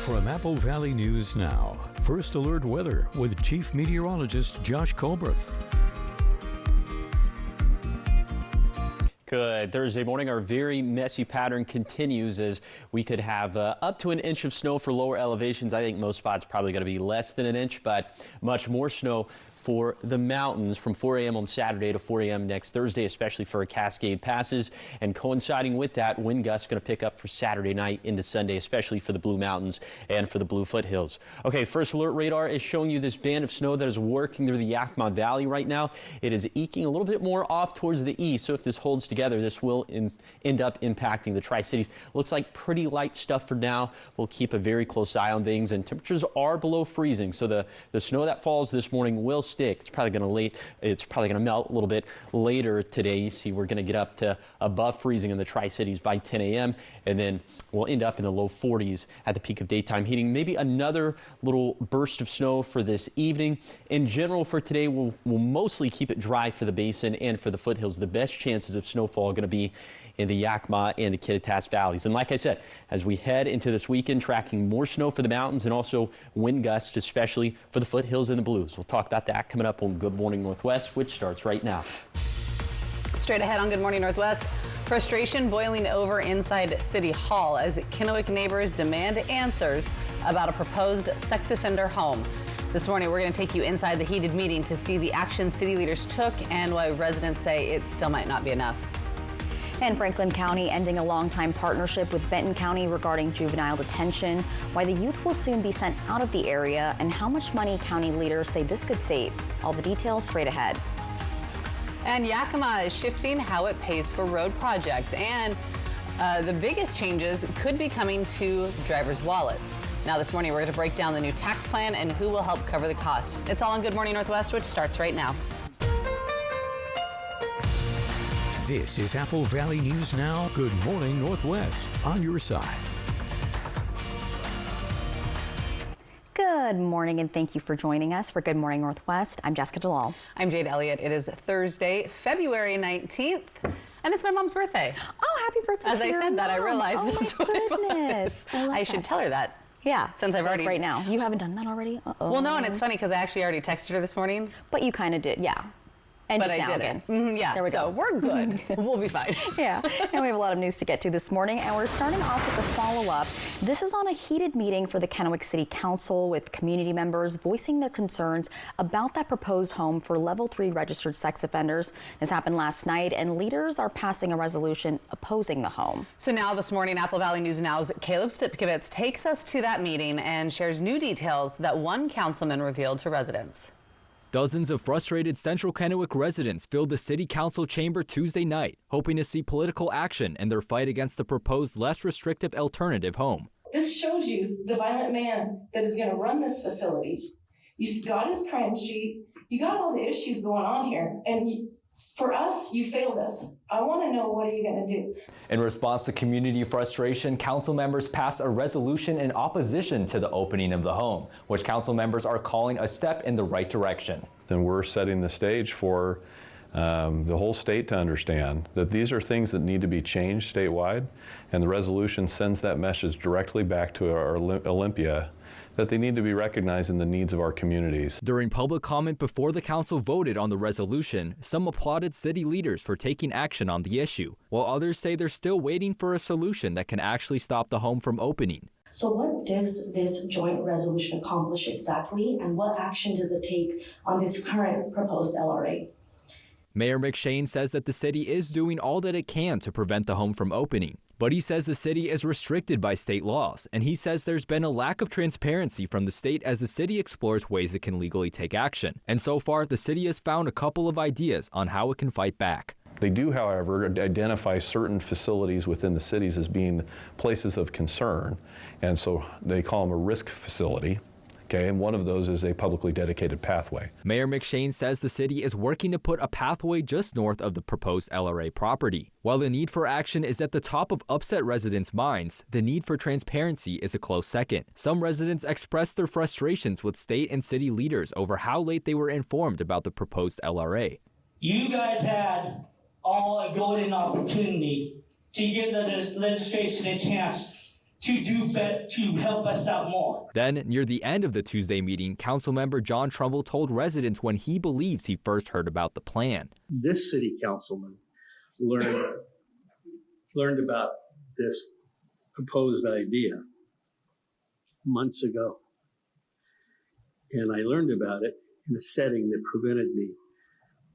From Apple Valley News Now, First Alert Weather with Chief Meteorologist Josh Colbreth. Good. Thursday morning, our very messy pattern continues as we could have up to an inch of snow for lower elevations. I think most spots probably going to be less than an inch, but much more snow for the mountains from 4 a.m. on Saturday to 4 a.m. next Thursday, especially for Cascade Passes. And coinciding with that, wind gusts going to pick up for Saturday night into Sunday, especially for the Blue Mountains and for the Blue Foothills. Okay, First Alert Radar is showing you this band of snow that is working through the Yakima Valley right now. It is eking a little bit more off towards the east, so if this holds together, this will end up impacting the Tri-Cities. Looks like pretty light stuff for now. We'll keep a very close eye on things, and temperatures are below freezing, so the snow that falls this morning will stick. It's probably going to melt a little bit later today. You see, we're going to get up to above freezing in the Tri-Cities by 10 a.m. and then we'll end up in the low 40s at the peak of daytime heating. Maybe another little burst of snow for this evening. In general, for today, we'll mostly keep it dry for the basin and for the foothills. The best chances of snowfall are going to be in the Yakima and the Kittitas valleys. And like I said, as we head into this weekend, tracking more snow for the mountains and also wind gusts, especially for the foothills and the Blues. We'll talk about that coming up on Good Morning Northwest, which starts right now. Straight ahead on Good Morning Northwest, frustration boiling over inside City Hall as Kennewick neighbors demand answers about a proposed sex offender home. This morning, we're going to take you inside the heated meeting to see the action city leaders took and why residents say it still might not be enough. And Franklin County ending a longtime partnership with Benton County regarding juvenile detention, why the youth will soon be sent out of the area, and how much money county leaders say this could save. All the details straight ahead. And Yakima is shifting how it pays for road projects, and the biggest changes could be coming to drivers' wallets. Now this morning, we're going to break down the new tax plan and who will help cover the cost. It's all on Good Morning Northwest, which starts right now. This is Apple Valley News Now. Good Morning Northwest, on your side. Good morning, and thank you for joining us for Good Morning Northwest. I'm Jessica Jalal. I'm Jade Elliott. It is Thursday, February 19th, and it's my mom's birthday. Oh, happy birthday As to I your said that, I mom. realized oh that's my what it goodness. was. I should tell her that. Yeah, since I've already right now. You haven't done that already? Uh-oh. Well, no, and it's funny because I actually already texted her this morning. But you kind of did, yeah. And but just I now did again. Yeah, there we so go. We're good. We'll be fine. Yeah, and we have a lot of news to get to this morning, and we're starting off with a follow-up. This is on a heated meeting for the Kennewick City Council with community members voicing their concerns about that proposed home for level 3 registered sex offenders. This happened last night, and leaders are passing a resolution opposing the home. So now this morning, Apple Valley News Now's Caleb Stipkovitz takes us to that meeting and shares new details that one councilman revealed to residents. Dozens of frustrated Central Kennewick residents filled the City Council chamber Tuesday night, hoping to see political action in their fight against the proposed less restrictive alternative home. This shows you the violent man that is going to run this facility. You got his crime sheet, you got all the issues going on here, and for us, you failed us. I want to know, what are you going to do? In response to community frustration, council members passed a resolution in opposition to the opening of the home, which council members are calling a step in the right direction. And we're setting the stage for the whole state to understand that these are things that need to be changed statewide, and the resolution sends that message directly back to our Olympia that they need to be recognizing the needs of our communities. During public comment before the council voted on the resolution, some applauded city leaders for taking action on the issue, while others say they're still waiting for a solution that can actually stop the home from opening. So what does this joint resolution accomplish exactly, and what action does it take on this current proposed LRA? Mayor McShane says that the city is doing all that it can to prevent the home from opening. But he says the city is restricted by state laws, and he says there's been a lack of transparency from the state as the city explores ways it can legally take action. And so far, the city has found a couple of ideas on how it can fight back. They do, however, identify certain facilities within the cities as being places of concern, and so they call them a risk facility. Okay, and one of those is a publicly dedicated pathway. Mayor McShane says the city is working to put a pathway just north of the proposed LRA property. While the need for action is at the top of upset residents' minds, the need for transparency is a close second. Some residents expressed their frustrations with state and city leaders over how late they were informed about the proposed LRA. You guys had all a golden opportunity to give the legislation a chance to do better, to help us out more. Then, near the end of the Tuesday meeting, Councilmember John Trumbull told residents when he believes he first heard about the plan. This city councilman learned about this proposed idea months ago. And I learned about it in a setting that prevented me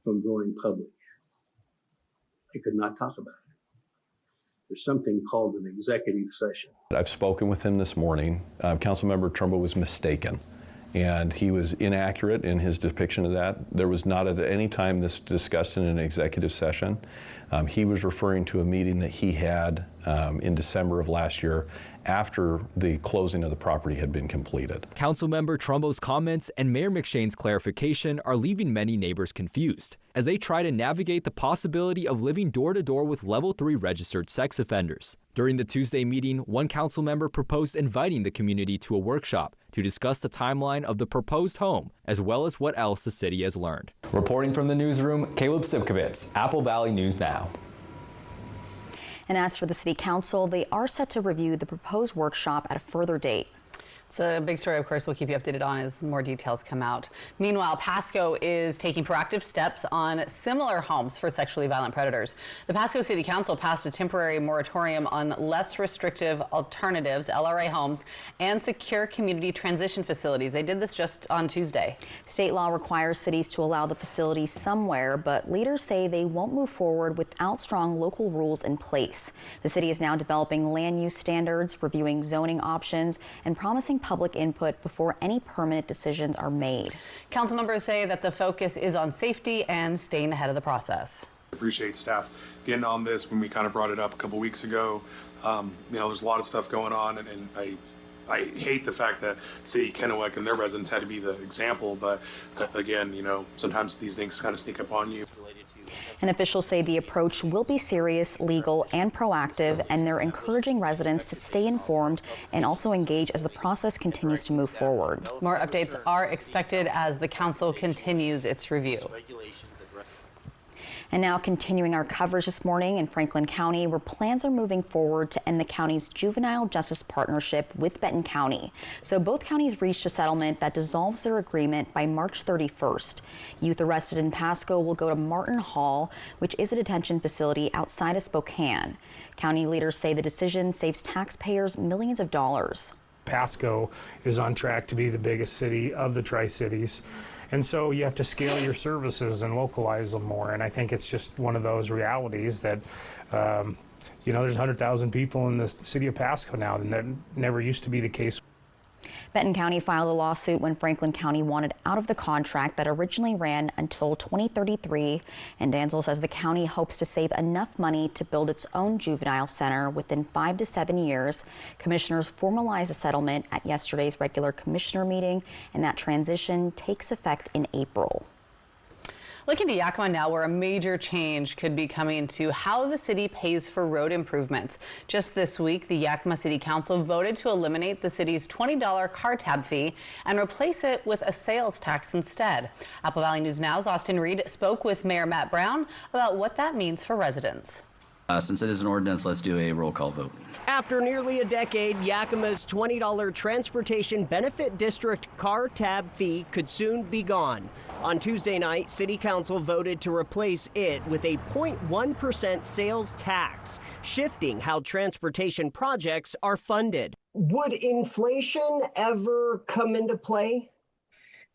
from going public. I could not talk about it. There's something called an executive session. I've spoken with him this morning. Councilmember Trumbull was mistaken, and he was inaccurate in his depiction of that. There was not at any time this discussed in an executive session. He was referring to a meeting that he had in December of last year after the closing of the property had been completed. Councilmember Trumbull's comments and Mayor McShane's clarification are leaving many neighbors confused as they try to navigate the possibility of living door to door with Level 3 registered sex offenders. During the Tuesday meeting, one council member proposed inviting the community to a workshop to discuss the timeline of the proposed home, as well as what else the city has learned. Reporting from the newsroom, Caleb Sipkovitz, Apple Valley News Now. And as for the City Council, they are set to review the proposed workshop at a further date. It's a big story, of course, we'll keep you updated on as more details come out. Meanwhile, Pasco is taking proactive steps on similar homes for sexually violent predators. The Pasco City Council passed a temporary moratorium on less restrictive alternatives, LRA homes, and secure community transition facilities. They did this just on Tuesday. State law requires cities to allow the facilities somewhere, but leaders say they won't move forward without strong local rules in place. The city is now developing land use standards, reviewing zoning options, and promising public input before any permanent decisions are made. Council members say that the focus is on safety and staying ahead of the process. Appreciate staff getting on this when we kind of brought it up a couple weeks ago. There's a lot of stuff going on, and I hate the fact that City Kennewick and their residents had to be the example, but again, sometimes these things kind of sneak up on you. And officials say the approach will be serious, legal, and proactive, and they're encouraging residents to stay informed and also engage as the process continues to move forward. More updates are expected as the council continues its review. And now continuing our coverage this morning in Franklin County, where plans are moving forward to end the county's juvenile justice partnership with Benton County. So both counties reached a settlement that dissolves their agreement by March 31st. Youth arrested in Pasco will go to Martin Hall, which is a detention facility outside of Spokane. County leaders say the decision saves taxpayers millions of dollars. Pasco is on track to be the biggest city of the Tri-Cities. And so you have to scale your services and localize them more. And I think it's just one of those realities that, there's 100,000 people in the city of Pasco now, and that never used to be the case. Benton County filed a lawsuit when Franklin County wanted out of the contract that originally ran until 2033. And Danzel says the county hopes to save enough money to build its own juvenile center within 5 to 7 years. Commissioners formalized the settlement at yesterday's regular commissioner meeting, and that transition takes effect in April. Looking to Yakima now, where a major change could be coming to how the city pays for road improvements. Just this week, the Yakima City Council voted to eliminate the city's $20 car tab fee and replace it with a sales tax instead. Apple Valley News Now's Austin Reed spoke with Mayor Matt Brown about what that means for residents. Since it is an ordinance, let's do a roll call vote. After nearly a decade, Yakima's $20 Transportation Benefit District car tab fee could soon be gone. On Tuesday night, City Council voted to replace it with a 0.1% sales tax, shifting how transportation projects are funded. Would inflation ever come into play?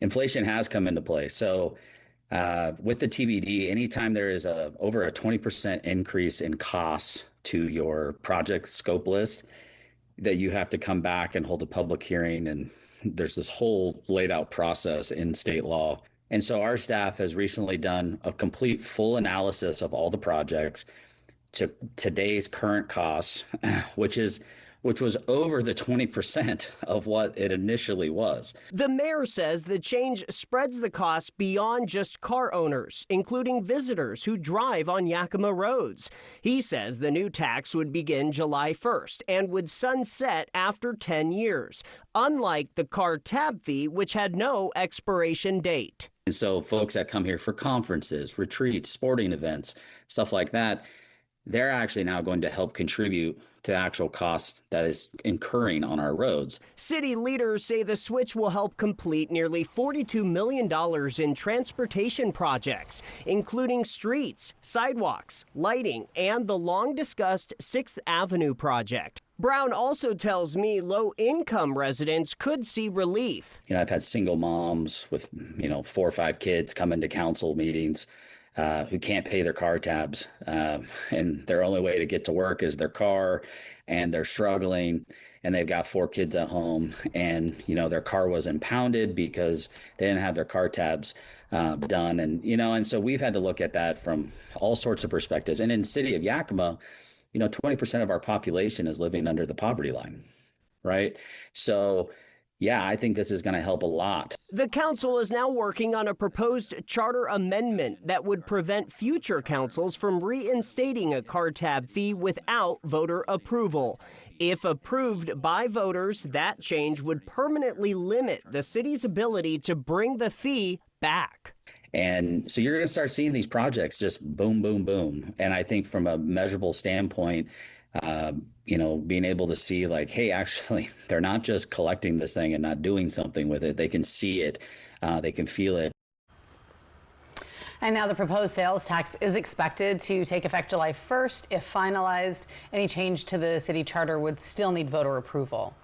Inflation has come into play. So with the TBD, anytime there is over a 20% increase in costs to your project scope list, that you have to come back and hold a public hearing, and there's this whole laid out process in state law. And so our staff has recently done a complete full analysis of all the projects to today's current costs, which was over the 20% of what it initially was. The mayor says the change spreads the cost beyond just car owners, including visitors who drive on Yakima roads. He says the new tax would begin July 1st and would sunset after 10 years, unlike the car tab fee, which had no expiration date. And so folks that come here for conferences, retreats, sporting events, stuff like that, they're actually now going to help contribute to the actual cost that is incurring on our roads. City leaders say the switch will help complete nearly $42 million in transportation projects, including streets, sidewalks, lighting, and the long-discussed 6th Avenue project. Brown also tells me low-income residents could see relief. I've had single moms with, 4 or 5 kids come into council meetings who can't pay their car tabs, and their only way to get to work is their car, and they're struggling, and they've got 4 kids at home, and, their car was impounded because they didn't have their car tabs done. And so we've had to look at that from all sorts of perspectives. And in the city of Yakima, 20% of our population is living under the poverty line, right? So, yeah, I think this is going to help a lot. The council is now working on a proposed charter amendment that would prevent future councils from reinstating a car tab fee without voter approval. If approved by voters, that change would permanently limit the city's ability to bring the fee back. And so you're going to start seeing these projects just boom, boom, boom. And I think from a measurable standpoint, being able to see like, hey, actually, they're not just collecting this thing and not doing something with it. They can see it. They can feel it. And now the proposed sales tax is expected to take effect July 1st. If finalized, any change to the city charter would still need voter approval.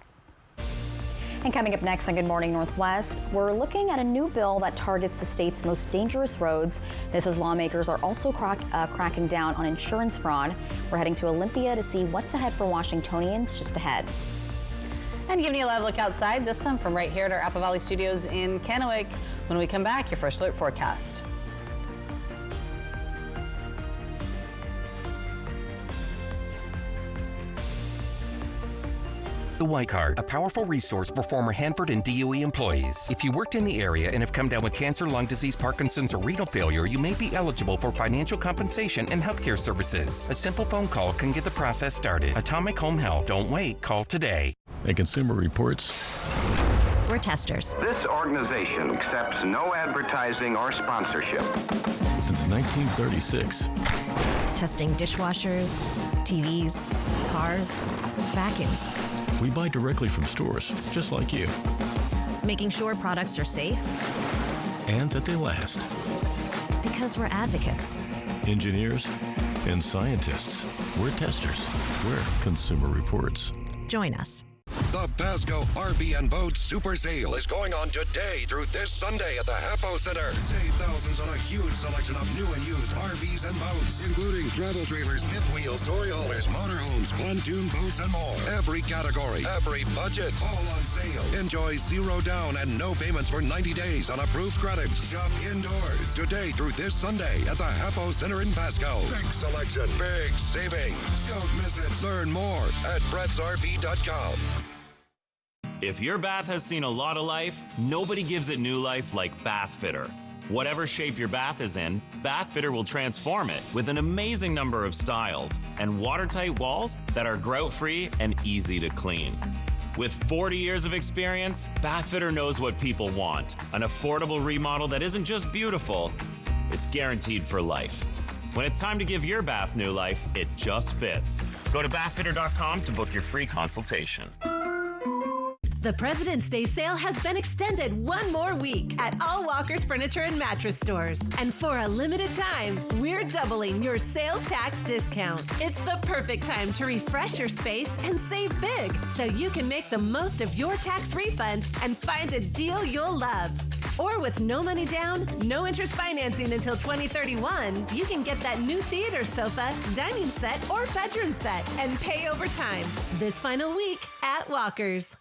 And coming up next on Good Morning Northwest, we're looking at a new bill that targets the state's most dangerous roads. This as lawmakers are also cracking down on insurance fraud. We're heading to Olympia to see what's ahead for Washingtonians just ahead. And giving you a live look outside, this one from right here at our Apple Valley studios in Kennewick. When we come back, your first alert forecast. The White Card, a powerful resource for former Hanford and DOE employees. If you worked in the area and have come down with cancer, lung disease, Parkinson's, or renal failure, you may be eligible for financial compensation and healthcare services. A simple phone call can get the process started. Atomic Home Health. Don't wait. Call today. And Consumer Reports. We're testers. This organization accepts no advertising or sponsorship. Since 1936. Testing dishwashers, TVs, cars, vacuums. We buy directly from stores, just like you. Making sure products are safe. And that they last. Because we're advocates. Engineers and scientists. We're testers. We're Consumer Reports. Join us. The Pasco RV and Boat Super Sale is going on today through this Sunday at the Hapo Center. Save thousands on a huge selection of new and used RVs and boats, including travel trailers, fifth wheels, story haulers, motorhomes, pontoon boats, and more. Every category, every budget, all on sale. Enjoy zero down and no payments for 90 days on approved credit. Shop indoors today through this Sunday at the Hapo Center in Pasco. Big selection, big savings. Don't miss it. Learn more at brettsrv.com. If your bath has seen a lot of life, nobody gives it new life like Bath Fitter. Whatever shape your bath is in, Bath Fitter will transform it with an amazing number of styles and watertight walls that are grout-free and easy to clean. With 40 years of experience, Bath Fitter knows what people want. An affordable remodel that isn't just beautiful, it's guaranteed for life. When it's time to give your bath new life, it just fits. Go to bathfitter.com to book your free consultation. The President's Day sale has been extended one more week at all Walker's Furniture and Mattress stores. And for a limited time, we're doubling your sales tax discount. It's the perfect time to refresh your space and save big so you can make the most of your tax refund and find a deal you'll love. Or with no money down, no interest financing until 2031, you can get that new theater sofa, dining set, or bedroom set and pay over time. This final week at Walker's.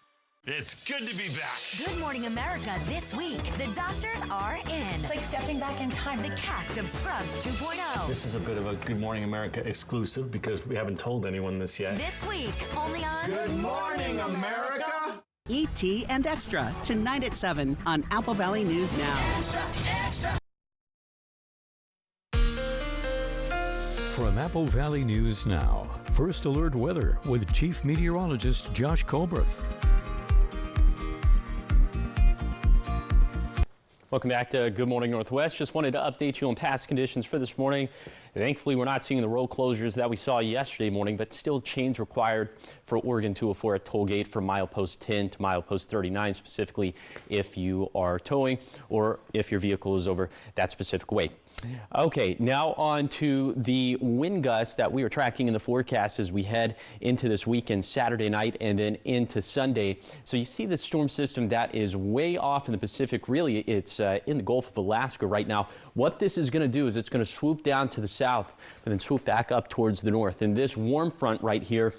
It's good to be back. Good Morning America this week. The doctors are in. It's like stepping back in time. The cast of Scrubs 2.0. This is a bit of a Good Morning America exclusive because we haven't told anyone this yet. This week, only on Good Morning America. E.T. and Extra, tonight at 7 on Apple Valley News Now. Extra, extra. From Apple Valley News Now, First Alert Weather with Chief Meteorologist Josh Colbreth. Welcome back to Good Morning Northwest. Just wanted to update you on past conditions for this morning. Thankfully, we're not seeing the road closures that we saw yesterday morning, but still chains required for Oregon 204 at toll gate from milepost 10 to milepost 39, specifically if you are towing or if your vehicle is over that specific weight. Okay, now on to the wind gusts that we are tracking in the forecast as we head into this weekend, Saturday night and then into Sunday. So you see the storm system that is way off in the Pacific. Really, it's in the Gulf of Alaska right now. What this is going to do is it's going to swoop down to the south and then swoop back up towards the north. And this warm front right here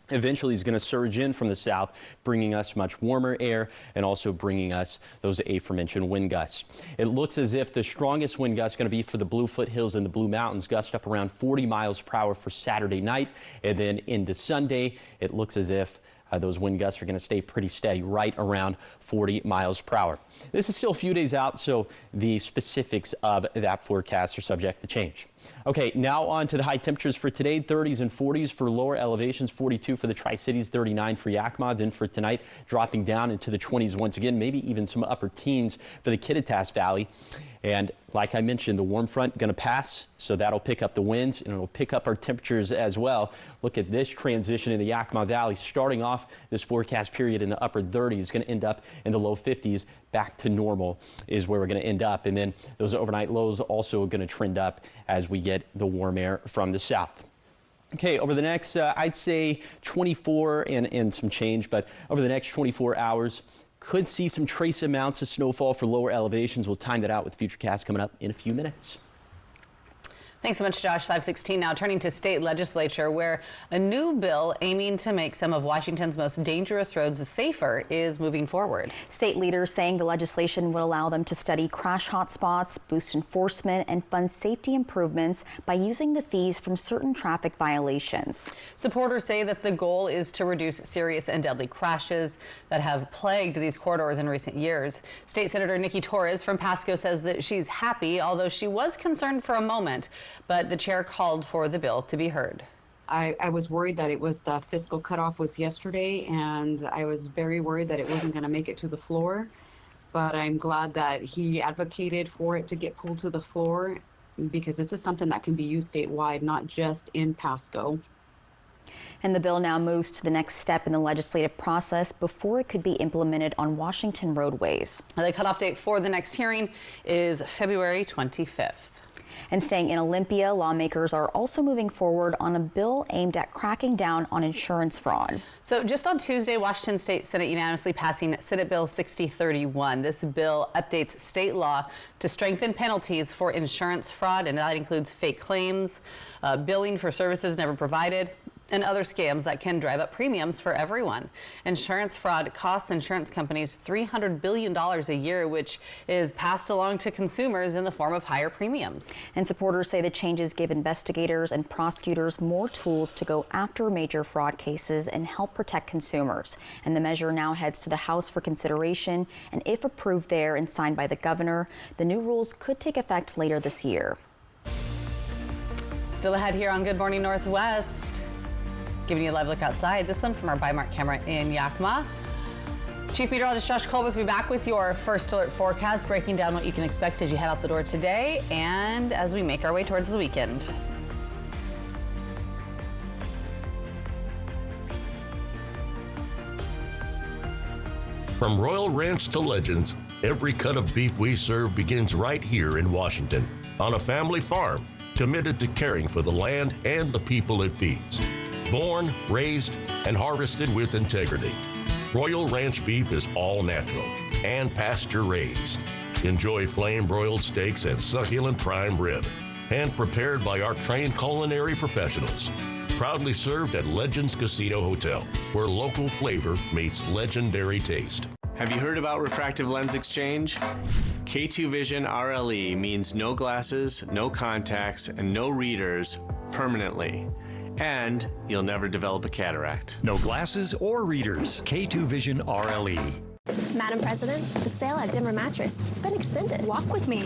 eventually is going to surge in from the south, bringing us much warmer air and also bringing us those aforementioned wind gusts. It looks as if the strongest wind gust is going to be for the Blue Foothills and the Blue Mountains, gust up around 40 miles per hour for Saturday night. And then into Sunday, it looks as if those wind gusts are going to stay pretty steady, right around 40 miles per hour. This is still a few days out, so the specifics of that forecast are subject to change. Okay, now on to the high temperatures for today. 30s and 40s for lower elevations, 42 for the Tri-Cities, 39 for Yakima. Then for tonight, dropping down into the 20s once again, maybe even some upper teens for the Kittitas Valley. And like I mentioned, the warm front going to pass, so that'll pick up the winds and it'll pick up our temperatures as well. Look at this transition in the Yakima Valley. Starting off this forecast period in the upper 30s, going to end up in the low 50s. Back to normal is where we're going to end up. And then those overnight lows also going to trend up as we get the warm air from the south. Okay, over the next, I'd say 24 and some change, but over the next 24 hours, could see some trace amounts of snowfall for lower elevations. We'll time that out with Futurecast coming up in a few minutes. Thanks so much, Josh. 5:16 now, turning to state legislature, where a new bill aiming to make some of Washington's most dangerous roads safer is moving forward. State leaders saying the legislation would allow them to study crash hotspots, boost enforcement, and fund safety improvements by using the fees from certain traffic violations. Supporters say that the goal is to reduce serious and deadly crashes that have plagued these corridors in recent years. State Senator Nikki Torres from Pasco says that she's happy, although she was concerned for a moment. But the chair called for the bill to be heard. I was worried that it was the fiscal cutoff was yesterday, and I was very worried that it wasn't going to make it to the floor. But I'm glad that he advocated for it to get pulled to the floor, because this is something that can be used statewide, not just in Pasco. And the bill now moves to the next step in the legislative process before it could be implemented on Washington roadways. The cutoff date for the next hearing is February 25th. And staying in Olympia, lawmakers are also moving forward on a bill aimed at cracking down on insurance fraud. So just on Tuesday, Washington State Senate unanimously passing Senate Bill 6031. This bill updates state law to strengthen penalties for insurance fraud, and that includes fake claims, billing for services never provided, and other scams that can drive up premiums for everyone. Insurance fraud costs insurance companies $300 billion a year, which is passed along to consumers in the form of higher premiums. And supporters say the changes give investigators and prosecutors more tools to go after major fraud cases and help protect consumers. And the measure now heads to the House for consideration, and if approved there and signed by the governor, the new rules could take effect later this year. Still ahead here on Good Morning Northwest. Giving you a live look outside. This one from our Bimark camera in Yakima. Chief Meteorologist Josh Colbert will be back with your first alert forecast, breaking down what you can expect as you head out the door today and as we make our way towards the weekend. From Royal Ranch to Legends, every cut of beef we serve begins right here in Washington, on a family farm committed to caring for the land and the people it feeds. Born, raised, and harvested with integrity. Royal Ranch beef is all natural and pasture-raised. Enjoy flame-broiled steaks and succulent prime rib, hand-prepared by our trained culinary professionals. Proudly served at Legends Casino Hotel, where local flavor meets legendary taste. Have you heard about refractive lens exchange? K2 Vision RLE means no glasses, no contacts, and no readers permanently. And you'll never develop a cataract. No glasses or readers. K2 Vision RLE. Madam President, the sale at Denver Mattress, it's been extended. Walk with me.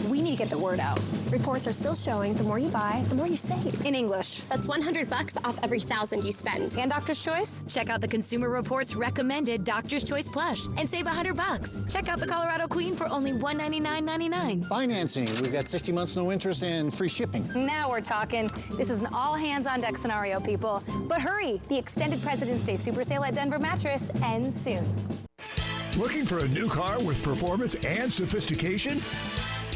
We need you get the word out. Reports are still showing the more you buy, the more you save. In English, that's $100 off every 1,000 you spend. And Doctor's Choice? Check out the Consumer Reports recommended Doctor's Choice Plush and save $100. Check out the Colorado Queen for only $199.99. Financing, we've got 60 months, no interest, and free shipping. Now we're talking. This is an all-hands-on-deck scenario, people. But hurry, the extended President's Day Super Sale at Denver Mattress ends soon. Looking for a new car with performance and sophistication?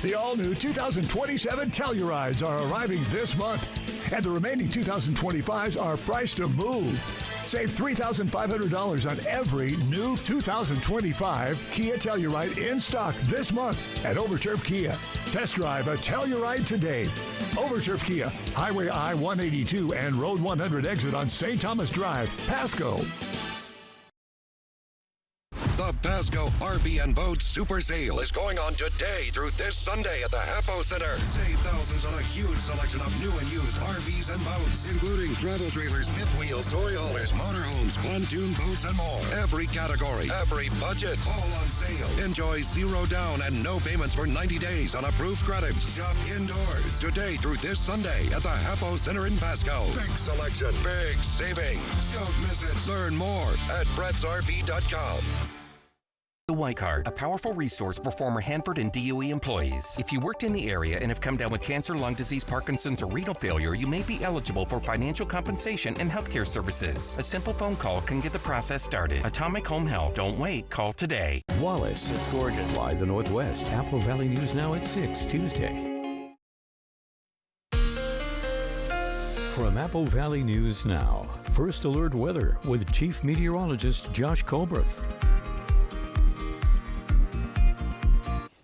The all-new 2027 Tellurides are arriving this month, and the remaining 2025s are priced to move. Save $3,500 on every new 2025 Kia Telluride in stock this month at Overturf Kia. Test drive a Telluride today. Overturf Kia, Highway I-182 and Road 100 exit on St. Thomas Drive, Pasco. The Pasco RV and Boat Super Sale is going on today through this Sunday at the Hapo Center. Save thousands on a huge selection of new and used RVs and boats, including travel trailers, fifth wheels, toy haulers, motorhomes, pontoon boats, and more. Every category, every budget, all on sale. Enjoy 0 down and no payments for 90 days on approved credit. Shop indoors today through this Sunday at the Hapo Center in Pasco. Big selection, big savings. Don't miss it. Learn more at brettsrv.com. The White Card, a powerful resource for former Hanford and DOE employees. If you worked in the area and have come down with cancer, lung disease, Parkinson's, or renal failure, you may be eligible for financial compensation and healthcare services. A simple phone call can get the process started. Atomic Home Health. Don't wait. Call today. Wallace. It's gorgeous. Fly the Northwest. Apple Valley News Now at 6 Tuesday. From Apple Valley News Now, First Alert Weather with Chief Meteorologist Josh Colbreth.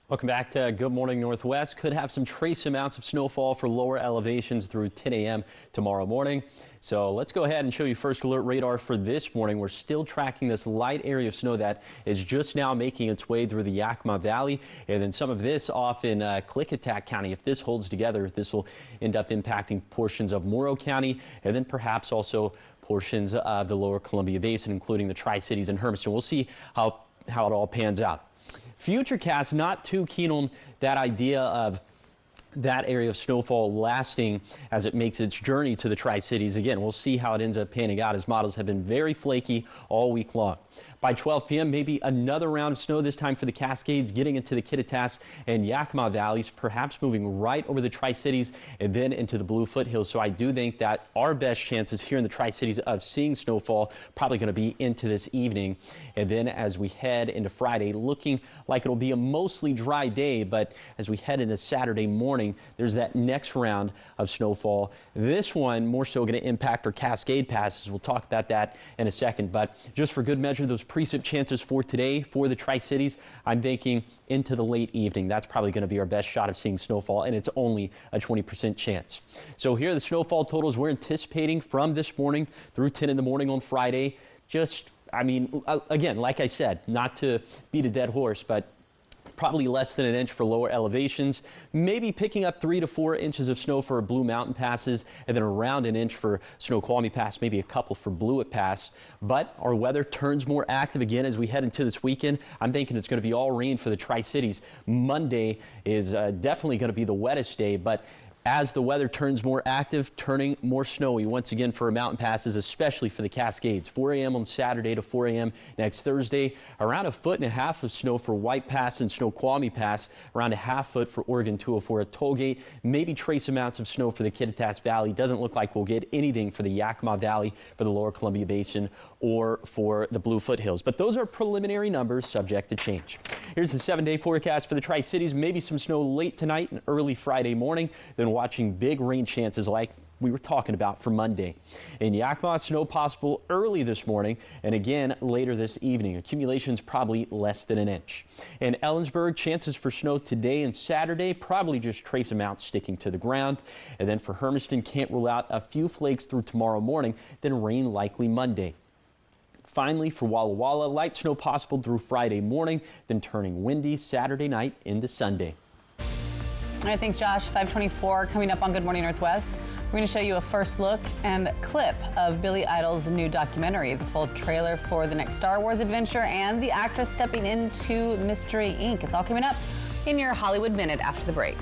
Welcome back to Good Morning Northwest. Could have some trace amounts of snowfall for lower elevations through 10 a.m. tomorrow morning. So let's go ahead and show you First Alert radar for this morning. We're still tracking this light area of snow that is just now making its way through the Yakima Valley, and then some of this off in Klickitat County. If this holds together, this will end up impacting portions of Morrow County, and then perhaps also portions of the lower Columbia Basin, including the Tri-Cities and Hermiston. We'll see how it all pans out. Futurecast not too keen on that idea of that area of snowfall lasting as it makes its journey to the Tri-Cities. Again, we'll see how it ends up panning out, as models have been very flaky all week long. By 12 p.m., maybe another round of snow, this time for the Cascades, getting into the Kittitas and Yakima valleys, perhaps moving right over the Tri-Cities and then into the Blue Foothills. So I do think that our best chances here in the Tri-Cities of seeing snowfall probably going to be into this evening. And then as we head into Friday, looking like it'll be a mostly dry day, but as we head into Saturday morning, there's that next round of snowfall. This one more so going to impact our Cascade passes. We'll talk about that in a second, but just for good measure, those precip chances for today for the Tri-Cities, I'm thinking into the late evening. That's probably going to be our best shot of seeing snowfall, and it's only a 20% chance. So here are the snowfall totals we're anticipating from this morning through 10 in the morning on Friday. Again, like I said, not to beat a dead horse, but probably less than an inch for lower elevations, maybe picking up 3 to 4 inches of snow for Blue Mountain passes, and then around an inch for Snoqualmie Pass, maybe a couple for Blewett Pass. But our weather turns more active again as we head into this weekend. I'm thinking it's going to be all rain for the Tri-Cities. Monday is definitely going to be the wettest day, but as the weather turns more active, turning more snowy once again for mountain passes, especially for the Cascades. 4 a.m. on Saturday to 4 a.m. next Thursday. Around 1.5 feet of snow for White Pass and Snoqualmie Pass. Around 0.5 feet for Oregon 204 at Tollgate. Maybe trace amounts of snow for the Kittitas Valley. Doesn't look like we'll get anything for the Yakima Valley, for the lower Columbia Basin, or for the Blue Foothills. But those are preliminary numbers subject to change. Here's the 7-day forecast for the Tri-Cities. Maybe some snow late tonight and early Friday morning. Then watching big rain chances like we were talking about for Monday. In Yakima, snow possible early this morning and again later this evening. Accumulations probably less than an inch. In Ellensburg, chances for snow today and Saturday, probably just trace amounts sticking to the ground. And then for Hermiston, can't rule out a few flakes through tomorrow morning, then rain likely Monday. Finally, for Walla Walla, light snow possible through Friday morning, then turning windy Saturday night into Sunday. All right, thanks, Josh. 5:24 coming up on Good Morning Northwest. We're going to show you a first look and clip of Billy Idol's new documentary, the full trailer for the next Star Wars adventure, and the actress stepping into Mystery Inc. It's all coming up in your Hollywood Minute after the break.